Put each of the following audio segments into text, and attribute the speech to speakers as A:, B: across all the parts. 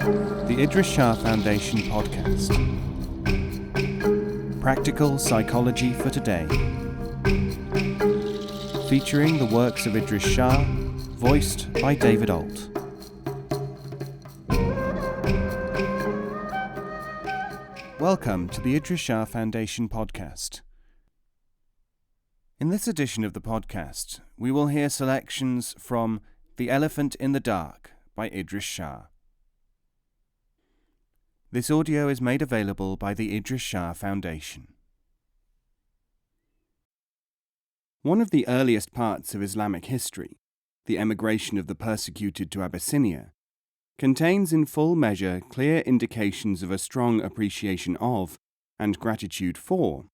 A: The Idries Shah Foundation podcast. Practical Psychology for Today. Featuring the works of Idries Shah, voiced by David Ault. Welcome to the Idries Shah Foundation podcast. In this edition of the podcast, we will hear selections from The Elephant in the Dark by Idries Shah. This audio is made available by the Idries Shah Foundation. One of the earliest parts of Islamic history, the emigration of the persecuted to Abyssinia, contains in full measure clear indications of a strong appreciation of, and gratitude for,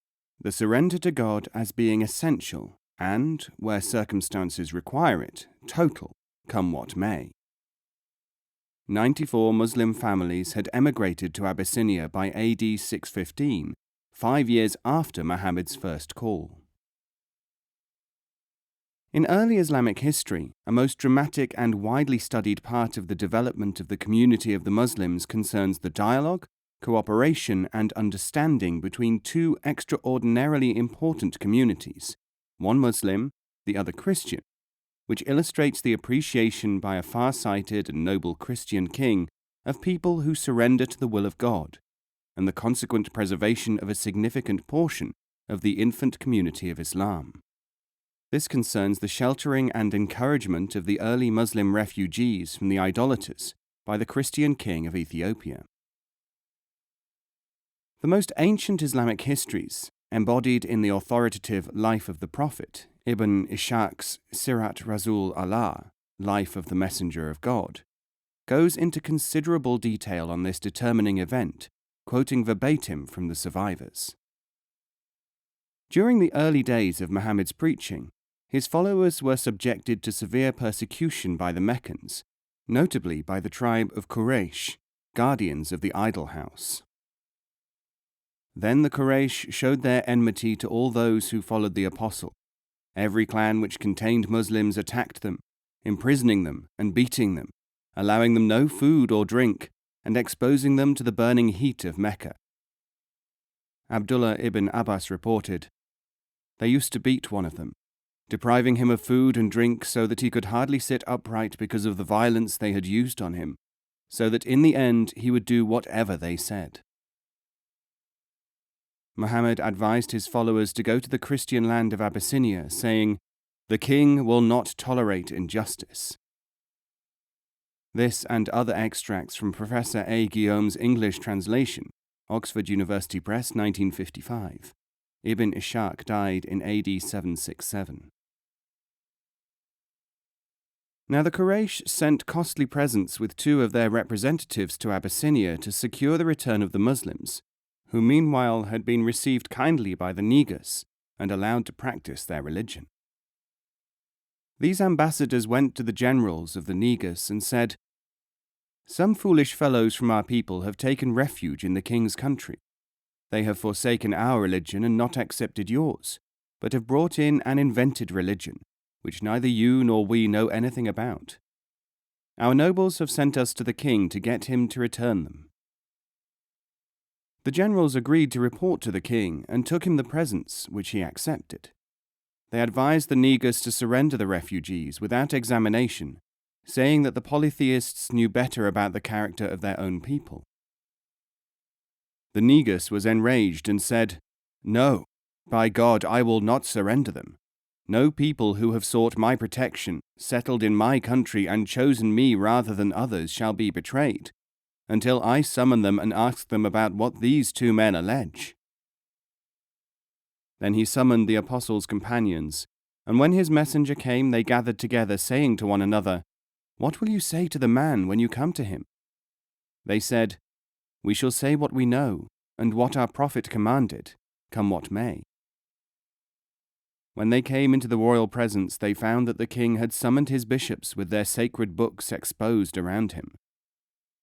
A: the surrender to God as being essential and, where circumstances require it, total, come what may. 94 Muslim families had emigrated to Abyssinia by AD 615, 5 years after Muhammad's first call. In early Islamic history, a most dramatic and widely studied part of the development of the community of the Muslims concerns the dialogue, cooperation, and understanding between two extraordinarily important communities, one Muslim, the other Christian, which illustrates the appreciation by a far-sighted and noble Christian king of people who surrender to the will of God, and the consequent preservation of a significant portion of the infant community of Islam. This concerns the sheltering and encouragement of the early Muslim refugees from the idolaters by the Christian king of Ethiopia. The most ancient Islamic histories, embodied in the authoritative Life of the Prophet, Ibn Ishaq's Sirat Rasul Allah, Life of the Messenger of God, goes into considerable detail on this determining event, quoting verbatim from the survivors. During the early days of Muhammad's preaching, his followers were subjected to severe persecution by the Meccans, notably by the tribe of Quraysh, guardians of the idol house. Then the Quraysh showed their enmity to all those who followed the apostle. Every clan which contained Muslims attacked them, imprisoning them and beating them, allowing them no food or drink, and exposing them to the burning heat of Mecca. Abdullah ibn Abbas reported, "They used to beat one of them, depriving him of food and drink so that he could hardly sit upright because of the violence they had used on him, so that in the end he would do whatever they said." Muhammad advised his followers to go to the Christian land of Abyssinia, saying, "The king will not tolerate injustice." This and other extracts from Professor A. Guillaume's English translation, Oxford University Press, 1955. Ibn Ishaq died in AD 767. Now the Quraysh sent costly presents with two of their representatives to Abyssinia to secure the return of the Muslims, who meanwhile had been received kindly by the Negus and allowed to practice their religion. These ambassadors went to the generals of the Negus and said, "Some foolish fellows from our people have taken refuge in the king's country. They have forsaken our religion and not accepted yours, but have brought in an invented religion, which neither you nor we know anything about. Our nobles have sent us to the king to get him to return them." The generals agreed to report to the king and took him the presents, which he accepted. They advised the Negus to surrender the refugees without examination, saying that the polytheists knew better about the character of their own people. The Negus was enraged and said, "No, by God, I will not surrender them. No people who have sought my protection, settled in my country, and chosen me rather than others shall be betrayed, until I summon them and ask them about what these two men allege." Then he summoned the apostles' companions, and when his messenger came they gathered together, saying to one another, "What will you say to the man when you come to him?" They said, "We shall say what we know, and what our prophet commanded, come what may." When they came into the royal presence, they found that the king had summoned his bishops with their sacred books exposed around him.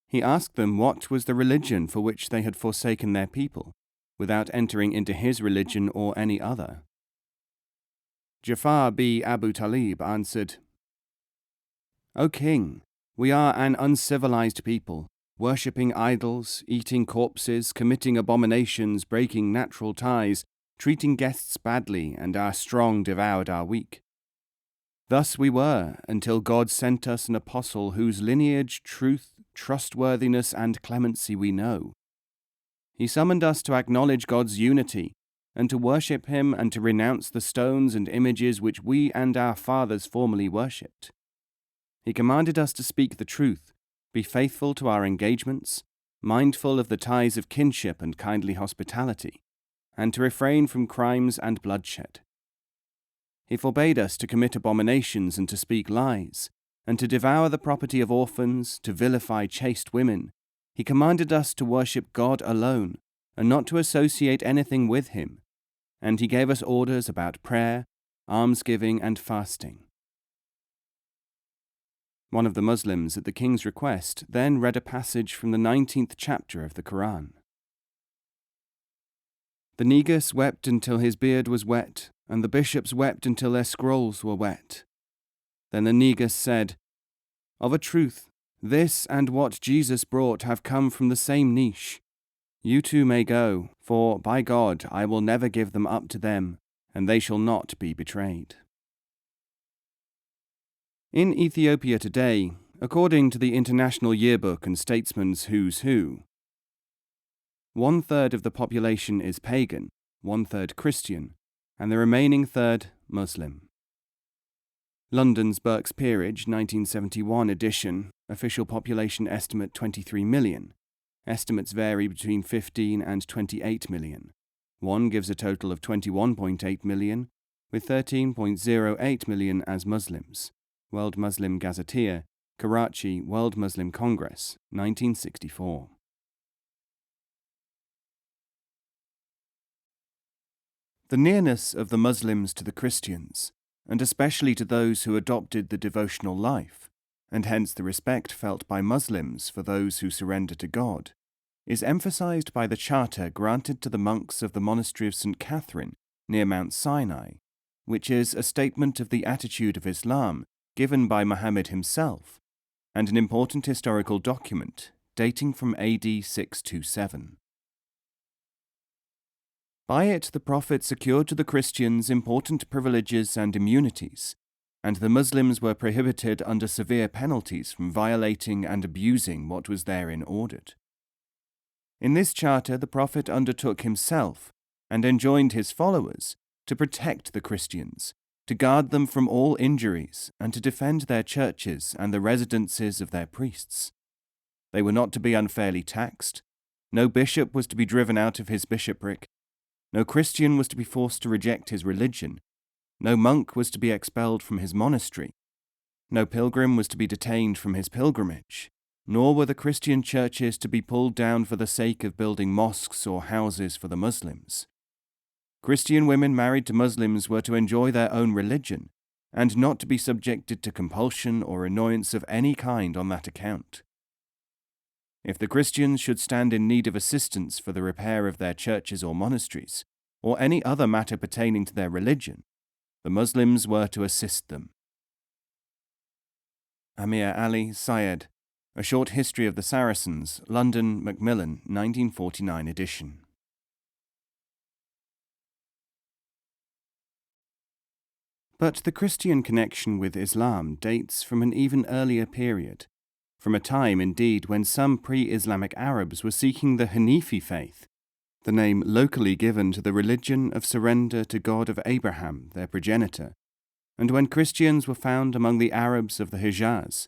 A: He asked them what was the religion for which they had forsaken their people, without entering into his religion or any other. Jafar b. Abu Talib answered, "O king, we are an uncivilized people, worshipping idols, eating corpses, committing abominations, breaking natural ties, treating guests badly, and our strong devoured our weak. Thus we were, until God sent us an apostle whose lineage, truth, trustworthiness, and clemency we know. He summoned us to acknowledge God's unity, and to worship him and to renounce the stones and images which we and our fathers formerly worshipped. He commanded us to speak the truth, be faithful to our engagements, mindful of the ties of kinship and kindly hospitality, and to refrain from crimes and bloodshed. He forbade us to commit abominations and to speak lies, and to devour the property of orphans, to vilify chaste women. He commanded us to worship God alone, and not to associate anything with him, and he gave us orders about prayer, almsgiving, and fasting. One of the Muslims, at the king's request, then read a passage from the 19th chapter of the Quran. The negus wept until his beard was wet, and the bishops wept until their scrolls were wet. Then the negus said, "Of a truth, this and what Jesus brought have come from the same niche. You too may go, for, by God, I will never give them up to them, and they shall not be betrayed." In Ethiopia today, according to the International Yearbook and Statesman's Who's Who, 1/3 of the population is pagan, 1/3 Christian, and the remaining third Muslim. London's Burke's Peerage 1971 edition, official population estimate 23 million. Estimates vary between 15 and 28 million. One gives a total of 21.8 million, with 13.08 million as Muslims. World Muslim Gazetteer, Karachi, World Muslim Congress, 1964. The nearness of the Muslims to the Christians, and especially to those who adopted the devotional life, and hence the respect felt by Muslims for those who surrender to God, is emphasized by the charter granted to the monks of the monastery of St. Catherine near Mount Sinai, which is a statement of the attitude of Islam given by Muhammad himself, and an important historical document dating from AD 627. By it, the Prophet secured to the Christians important privileges and immunities, and the Muslims were prohibited under severe penalties from violating and abusing what was therein ordered. In this charter, the Prophet undertook himself and enjoined his followers to protect the Christians, to guard them from all injuries, and to defend their churches and the residences of their priests. They were not to be unfairly taxed, no bishop was to be driven out of his bishopric, no Christian was to be forced to reject his religion, no monk was to be expelled from his monastery, no pilgrim was to be detained from his pilgrimage, nor were the Christian churches to be pulled down for the sake of building mosques or houses for the Muslims. Christian women married to Muslims were to enjoy their own religion, and not to be subjected to compulsion or annoyance of any kind on that account. If the Christians should stand in need of assistance for the repair of their churches or monasteries, or any other matter pertaining to their religion, the Muslims were to assist them. Amir Ali Syed, A Short History of the Saracens, London, Macmillan, 1949 edition. But the Christian connection with Islam dates from an even earlier period, from a time, indeed, when some pre-Islamic Arabs were seeking the Hanifi faith, the name locally given to the religion of surrender to God of Abraham, their progenitor, and when Christians were found among the Arabs of the Hijaz,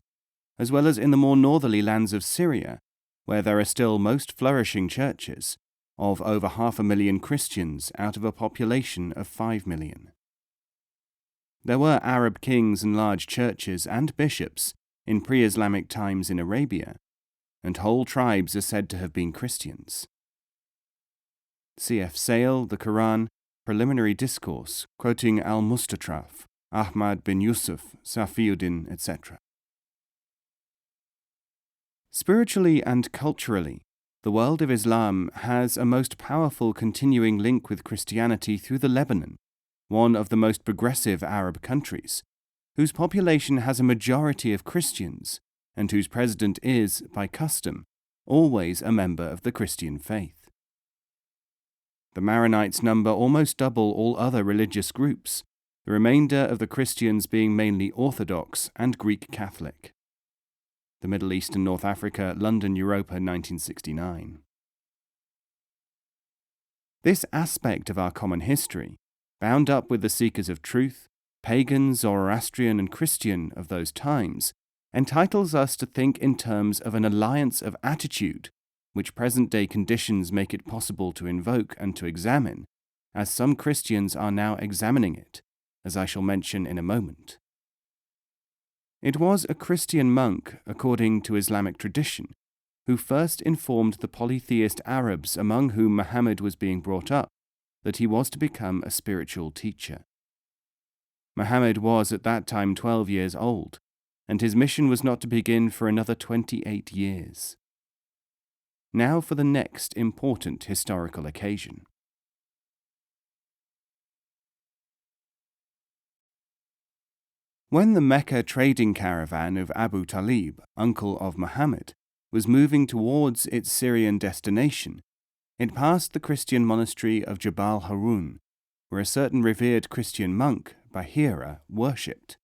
A: as well as in the more northerly lands of Syria, where there are still most flourishing churches, of over 500,000 Christians out of a population of 5 million. There were Arab kings and large churches and bishops in pre-Islamic times in Arabia, and whole tribes are said to have been Christians. C.F. Sale, The Quran, Preliminary Discourse, quoting Al-Mustatraf, Ahmad bin Yusuf, Safiuddin, etc. Spiritually and culturally, the world of Islam has a most powerful continuing link with Christianity through the Lebanon, one of the most progressive Arab countries, whose population has a majority of Christians, and whose president is, by custom, always a member of the Christian faith. The Maronites number almost double all other religious groups, the remainder of the Christians being mainly Orthodox and Greek Catholic. The Middle East and North Africa, London, Europa, 1969. This aspect of our common history, bound up with the seekers of truth, pagan, Zoroastrian and Christian of those times, entitles us to think in terms of an alliance of attitude, which present-day conditions make it possible to invoke and to examine, as some Christians are now examining it, as I shall mention in a moment. It was a Christian monk, according to Islamic tradition, who first informed the polytheist Arabs among whom Muhammad was being brought up that he was to become a spiritual teacher. Muhammad was at that time 12 years old, and his mission was not to begin for another 28 years. Now for the next important historical occasion. When the Mecca trading caravan of Abu Talib, uncle of Muhammad, was moving towards its Syrian destination, it passed the Christian monastery of Jabal Harun, where a certain revered Christian monk, Bahira, worshipped,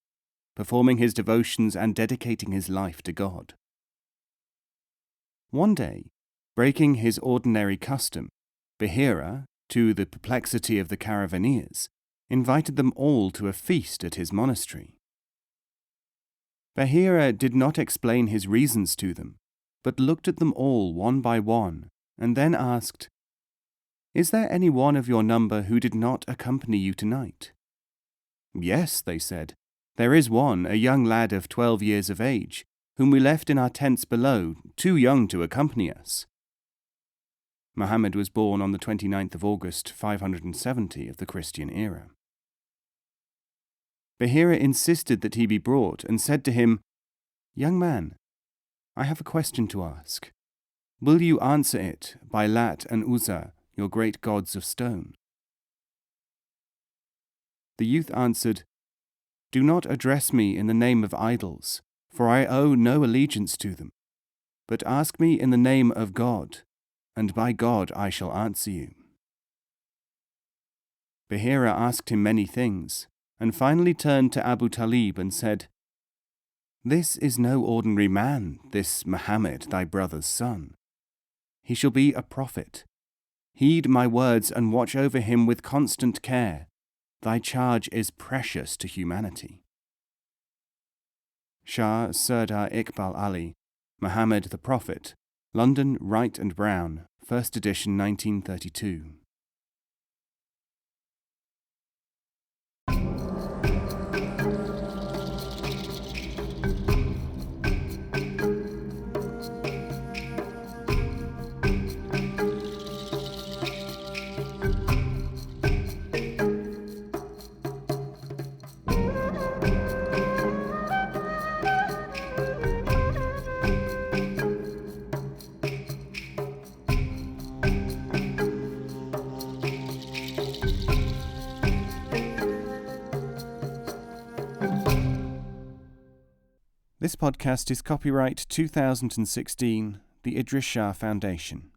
A: performing his devotions and dedicating his life to God. One day, breaking his ordinary custom, Bahira, to the perplexity of the caravaneers, invited them all to a feast at his monastery. Bahira did not explain his reasons to them, but looked at them all one by one, and then asked, "Is there any one of your number who did not accompany you tonight?" "Yes," they said, "there is one, a young lad of 12 years of age, whom we left in our tents below, too young to accompany us." Muhammad was born on the 29th of August, 570 of the Christian era. Bahira insisted that he be brought and said to him, "Young man, I have a question to ask. Will you answer it by Lat and Uzza, your great gods of stone?" The youth answered, "Do not address me in the name of idols, for I owe no allegiance to them, but ask me in the name of God, and by God I shall answer you." Bahira asked him many things, and finally turned to Abu Talib and said, "This is no ordinary man, this Muhammad, thy brother's son. He shall be a prophet. Heed my words and watch over him with constant care. Thy charge is precious to humanity." Shah Sardar Iqbal Ali, Muhammad the Prophet, London, Wright and Brown, first edition, 1932. This podcast is copyright 2016, the Idries Shah Foundation.